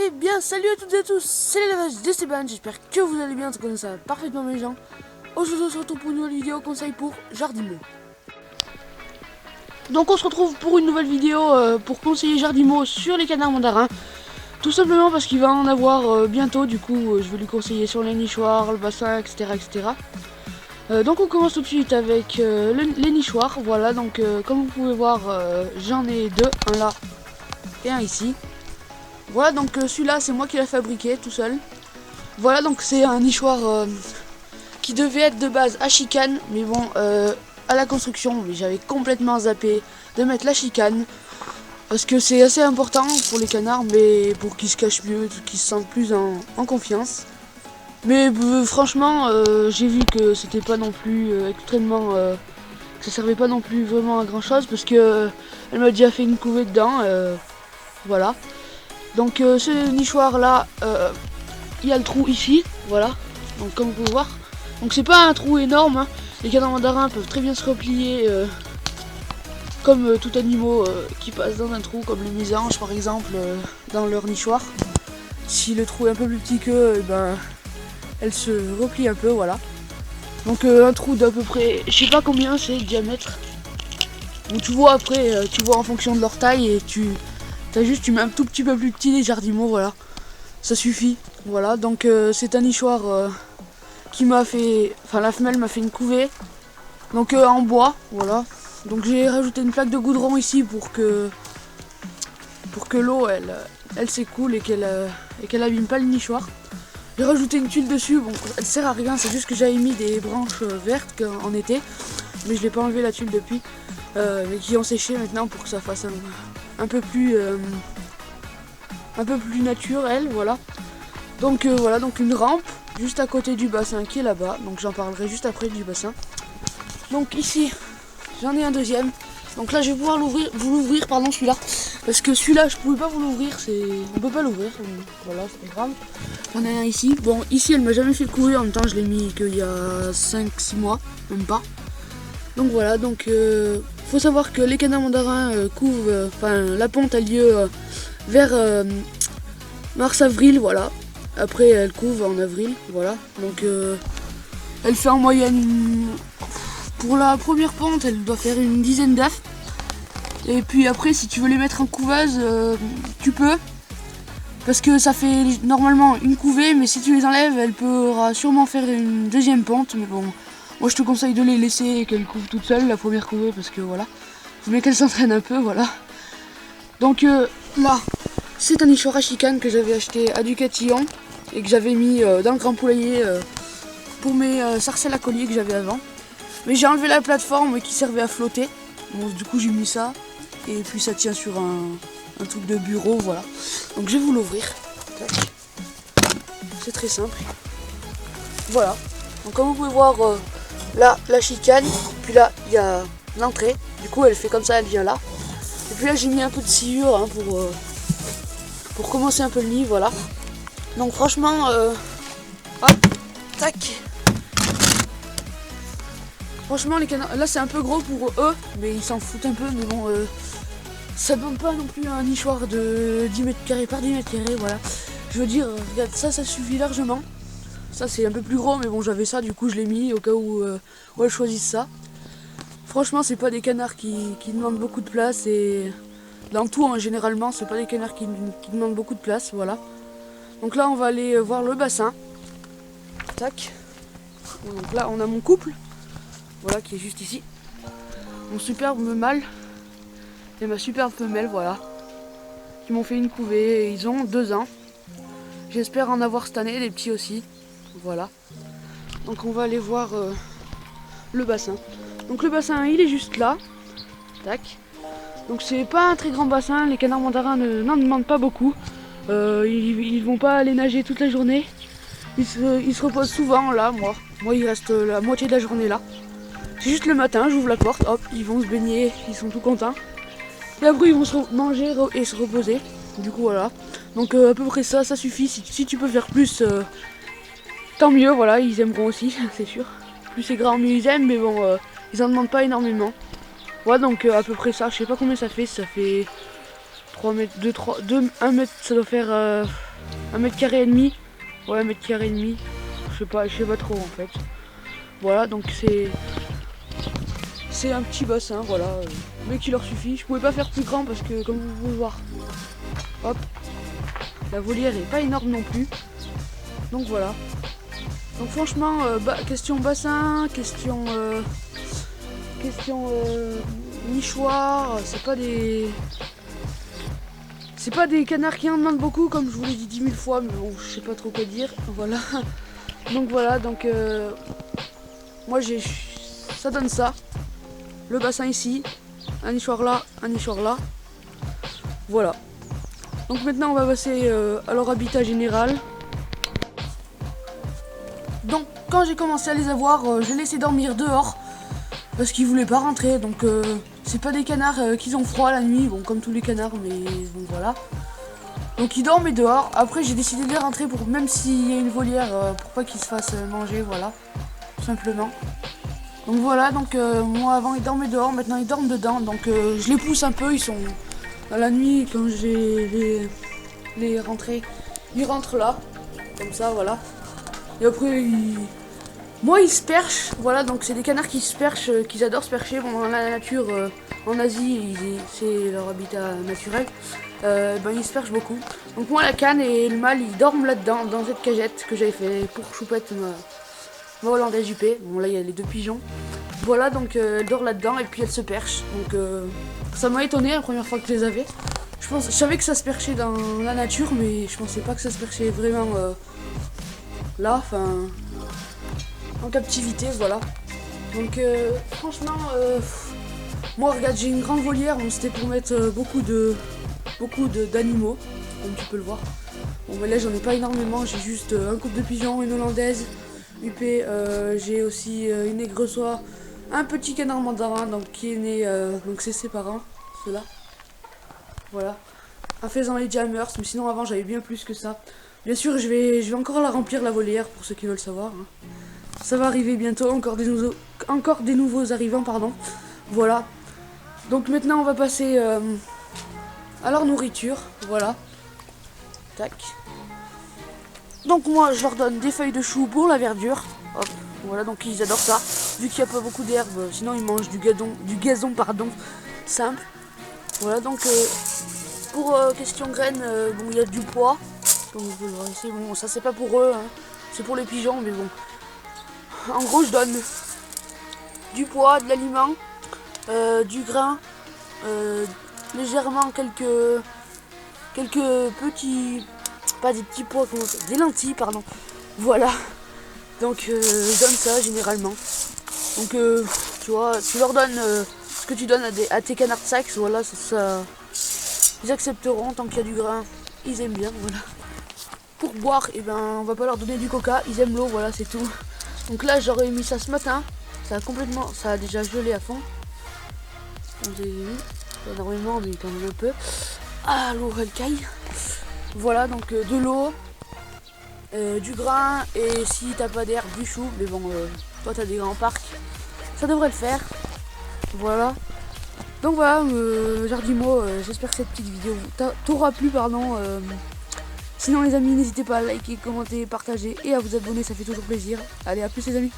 Eh bien, salut à toutes et à tous, c'est l'élevage d'Esteban, j'espère que vous allez bien, comme ça va parfaitement mes gens. Aujourd'hui, on se retrouve pour une nouvelle vidéo conseil pour Jardimo. Donc on se retrouve pour une nouvelle vidéo pour conseiller Jardimo sur les canards mandarins. Tout simplement parce qu'il va en avoir bientôt, du coup je vais lui conseiller sur les nichoirs, le bassin, etc. etc. Donc on commence tout de suite avec les nichoirs, voilà, donc comme vous pouvez voir, j'en ai deux, un là et un ici. Voilà, donc celui-là c'est moi qui l'ai fabriqué tout seul. Voilà, donc c'est un nichoir qui devait être de base à chicane, mais bon, à la construction, j'avais complètement zappé de mettre la chicane. Parce que c'est assez important pour les canards, mais pour qu'ils se cachent mieux, qu'ils se sentent plus en confiance. Mais franchement, j'ai vu que c'était pas non plus extrêmement... que ça servait pas non plus vraiment à grand chose, parce que elle m'a déjà fait une couvée dedans, voilà. Donc ce nichoir là, il y a le trou ici, voilà, donc comme vous pouvez voir. Donc c'est pas un trou énorme, hein. Les canards mandarins peuvent très bien se replier comme tout animaux qui passent dans un trou, comme les mésanges par exemple, dans leur nichoir. Si le trou est un peu plus petit qu'eux, ben, elles se replient un peu, voilà. Donc un trou d'à peu près, je sais pas combien c'est le diamètre. Donc tu vois après, tu vois en fonction de leur taille et tu mets un tout petit peu plus petit les jardimaux, voilà. Ça suffit, voilà. Donc c'est un nichoir qui m'a fait, enfin la femelle m'a fait une couvée, donc en bois, voilà. Donc j'ai rajouté une plaque de goudron ici pour que l'eau elle s'écoule et qu'elle abîme pas le nichoir. J'ai rajouté une tuile dessus, bon elle sert à rien, c'est juste que j'avais mis des branches vertes en été, mais je l'ai pas enlevé la tuile depuis, mais qui ont séché maintenant pour que ça fasse un peu plus naturel, voilà. Donc voilà, donc une rampe juste à côté du bassin qui est là-bas, donc j'en parlerai juste après du bassin. Donc ici j'en ai un deuxième, donc là je vais pouvoir vous l'ouvrir pardon, celui-là, parce que celui-là je pouvais pas vous l'ouvrir, on peut pas l'ouvrir, voilà, c'est pas grave. J'en ai un ici, bon ici elle m'a jamais fait le couver, en même temps je l'ai mis qu'il y a 5-6 mois, même pas. Donc voilà, donc faut savoir que les canards mandarins couvent, enfin la ponte a lieu vers mars-avril, voilà. Après elle couve en avril, voilà. Donc elle fait en moyenne, pour la première pente, elle doit faire une dizaine d'œufs. Et puis après, si tu veux les mettre en couveuse, tu peux. Parce que ça fait normalement une couvée, mais si tu les enlèves, elle pourra sûrement faire une deuxième pente. Mais bon, moi je te conseille de les laisser et qu'elles couvent toutes seules la première couvée, parce que voilà. Faut bien qu'elles s'entraînent un peu, voilà. Donc là, c'est un nichoir à chicane que j'avais acheté à Ducatillon et que j'avais mis dans le grand poulailler pour mes sarcelles à collier que j'avais avant. Mais j'ai enlevé la plateforme qui servait à flotter. Bon, du coup j'ai mis ça. Et puis ça tient sur un truc de bureau, voilà. Donc je vais vous l'ouvrir. C'est très simple. Voilà. Donc comme vous pouvez voir, là la chicane. Puis là il y a l'entrée. Du coup elle fait comme ça, elle vient là. Et puis là j'ai mis un peu de sciure hein, pour commencer un peu le nid, voilà. Donc franchement, hop, tac. Franchement les canards, là c'est un peu gros pour eux, mais ils s'en foutent un peu, mais bon, ça ne demande pas non plus un nichoir de 10 mètres carrés par 10 mètres carrés, voilà. Je veux dire, regarde, ça suffit largement. Ça c'est un peu plus gros, mais bon j'avais ça, du coup je l'ai mis au cas où elles choisissent ça. Franchement c'est pas des canards qui demandent beaucoup de place, et dans tout hein, généralement c'est pas des canards qui demandent beaucoup de place, voilà. Donc là on va aller voir le bassin. Tac. Donc là on a mon couple. Voilà, qui est juste ici. Mon superbe mâle et ma superbe femelle, voilà. Qui m'ont fait une couvée et ils ont 2 ans. J'espère en avoir cette année, les petits aussi. Voilà. Donc on va aller voir le bassin. Donc le bassin, il est juste là. Tac. Donc c'est pas un très grand bassin, les canards mandarins n'en demandent pas beaucoup. Ils vont pas aller nager toute la journée. Ils se reposent souvent là, moi il reste la moitié de la journée là. C'est juste le matin, j'ouvre la porte, hop, ils vont se baigner, ils sont tout contents. Et après ils vont se manger et se reposer. Du coup voilà. Donc à peu près ça suffit. Si tu peux faire plus, tant mieux, voilà, ils aimeront aussi, c'est sûr. Plus c'est grand, mieux ils aiment, mais bon, ils en demandent pas énormément. Voilà, donc à peu près ça, je sais pas combien ça fait 3 mètres, 1 mètre, ça doit faire 1,5 m. Ouais, 1,5 m. Je sais pas trop en fait. Voilà, donc c'est un petit bassin, voilà, mais qui leur suffit. Je pouvais pas faire plus grand parce que, comme vous pouvez voir, hop, la volière est pas énorme non plus. Donc voilà. Donc franchement, question bassin, question nichoir, c'est pas des canards qui en demandent beaucoup, comme je vous l'ai dit 10 000 fois, mais bon, je sais pas trop quoi dire. Voilà. Donc voilà, donc moi ça donne ça. Le bassin ici, un nichoir là, un nichoir là. Voilà. Donc maintenant on va passer à leur habitat général. Donc quand j'ai commencé à les avoir, je les laissais dormir dehors parce qu'ils voulaient pas rentrer. Donc c'est pas des canards qui ont froid la nuit, bon comme tous les canards, mais bon voilà. Donc ils dormaient dehors. Après j'ai décidé de les rentrer pour, même s'il y a une volière, pour pas qu'ils se fassent manger, voilà, tout simplement. Donc voilà, donc moi avant ils dormaient dehors, maintenant ils dorment dedans. Donc je les pousse un peu, ils sont dans la nuit quand j'ai les rentrés, ils rentrent là, comme ça, voilà. Et après moi ils se perchent, voilà, donc c'est des canards qui se perchent, qu'ils adorent se percher. Bon, dans la nature, en Asie, c'est leur habitat naturel. Ben, ils se perchent beaucoup. Donc moi la canne et le mâle ils dorment là-dedans, dans cette cagette que j'avais fait pour Choupette, ma hollandaise Juppé. Bon là il y a les deux pigeons. Voilà, donc elle dort là-dedans et puis elle se perche. Donc ça m'a étonné la première fois que je les avais. Je savais que ça se perchait dans la nature, mais je pensais pas que ça se perchait vraiment là, enfin en captivité, voilà. Donc franchement, moi regarde, j'ai une grande volière, donc c'était pour mettre beaucoup d'animaux, comme tu peux le voir. Bon mais là j'en ai pas énormément, j'ai juste un couple de pigeons, une hollandaise UP, j'ai aussi une aigresoie, un petit canard mandarin, donc qui est né, donc c'est ses parents, ceux-là. Voilà. Un faisan et jammers, mais sinon avant j'avais bien plus que ça. Bien sûr je vais encore la remplir la volière pour ceux qui veulent savoir. Hein. Ça va arriver bientôt, encore des nouveaux arrivants, pardon. Voilà. Donc maintenant on va passer à leur nourriture, voilà. Tac. Donc moi je leur donne des feuilles de chou pour la verdure. Hop, voilà, donc ils adorent ça. Vu qu'il n'y a pas beaucoup d'herbe, sinon ils mangent du gazon pardon, simple. Voilà, donc pour question graines, bon il y a du pois. Comme vous le voyez ici, bon ça c'est pas pour eux, hein. C'est pour les pigeons, mais bon. En gros je donne du pois, de l'aliment, du grain, légèrement quelques petits, pas des petits pois, des lentilles pardon. Voilà. Donc je donne ça généralement. Donc tu vois, tu leur donnes ce que tu donnes à tes canards de saxe, voilà, ça ils accepteront tant qu'il y a du grain, ils aiment bien, voilà. Pour boire, et ben on va pas leur donner du coca, ils aiment l'eau, voilà, c'est tout. Donc là j'aurais mis ça ce matin, ça a déjà gelé à fond. On a vu, pas énormément mais quand même un peu. Ah l'eau elle caille. Voilà, donc de l'eau, du grain, et si t'as pas d'herbe, du chou, mais bon toi t'as des grands parcs, ça devrait le faire. Voilà. Donc voilà, Jardimo, j'espère que cette petite vidéo t'aura plu, pardon. Sinon les amis, n'hésitez pas à liker, commenter, partager et à vous abonner, ça fait toujours plaisir. Allez, à plus les amis.